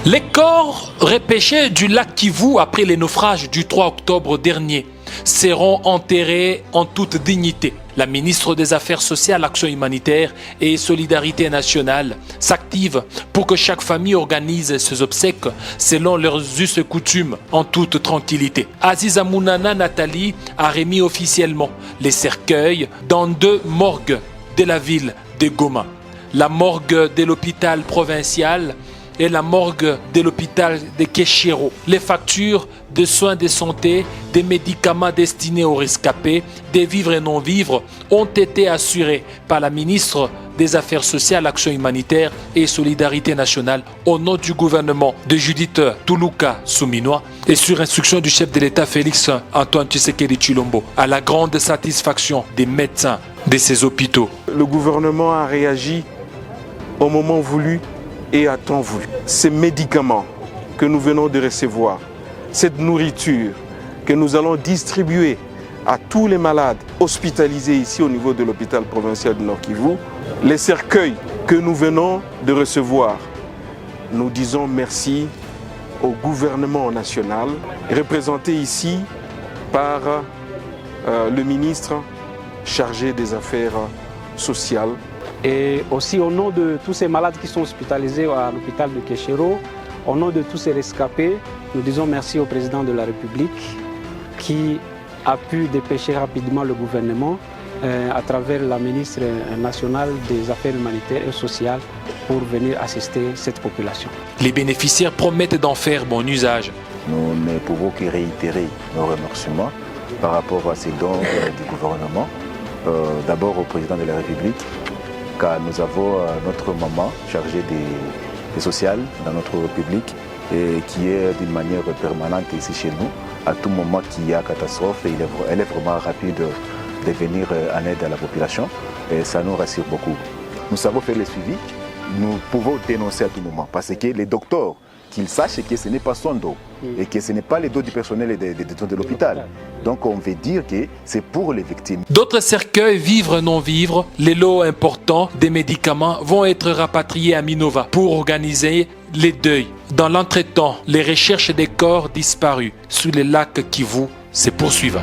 Les corps repêchés du lac Kivu après les naufrages du 3 octobre dernier seront enterrés en toute dignité. La ministre des Affaires sociales, Action humanitaire et Solidarité nationale s'active pour que chaque famille organise ses obsèques selon leurs us et coutumes en toute tranquillité. Aziza Mounana Nathalie a remis officiellement les cercueils dans 2 morgues de la ville de Goma. La morgue de l'hôpital provincial et la morgue de l'hôpital de Keshiro. Les factures de soins de santé, des médicaments destinés aux rescapés, des vivres et non-vivres ont été assurés par la ministre des Affaires sociales, Action humanitaire et Solidarité nationale au nom du gouvernement de Judith Tuluka Souminois et sur instruction du chef de l'État Félix Antoine Tshisekedi Tshilombo, à la grande satisfaction des médecins de ces hôpitaux. Le gouvernement a réagi au moment voulu et à temps voulu. Ces médicaments que nous venons de recevoir, cette nourriture que nous allons distribuer à tous les malades hospitalisés ici au niveau de l'hôpital provincial du Nord Kivu, les cercueils que nous venons de recevoir, nous disons merci au gouvernement national, représenté ici par le ministre chargé des Affaires sociales. Et aussi au nom de tous ces malades qui sont hospitalisés à l'hôpital de Keshiro, au nom de tous ces rescapés, nous disons merci au président de la République qui a pu dépêcher rapidement le gouvernement à travers la ministre nationale des Affaires humanitaires et sociales pour venir assister cette population. Les bénéficiaires promettent d'en faire bon usage. Nous ne pouvons que réitérer nos remerciements par rapport à ces dons du gouvernement. D'abord au président de la République, car nous avons notre maman chargée des sociales dans notre République et qui est d'une manière permanente ici chez nous. À tout moment qu'il y a catastrophe, elle est vraiment rapide de venir en aide à la population et ça nous rassure beaucoup. Nous savons faire le suivi, nous pouvons dénoncer à tout moment parce que les docteurs, qu'ils sachent que ce n'est pas son dos et que ce n'est pas les dos du personnel de l'hôpital. Donc on veut dire que c'est pour les victimes. D'autres cercueils, vivres, non-vivres, les lots importants des médicaments vont être rapatriés à Minova pour organiser les deuils. Dans l'entretemps, les recherches des corps disparus sous les lacs Kivu se poursuivent.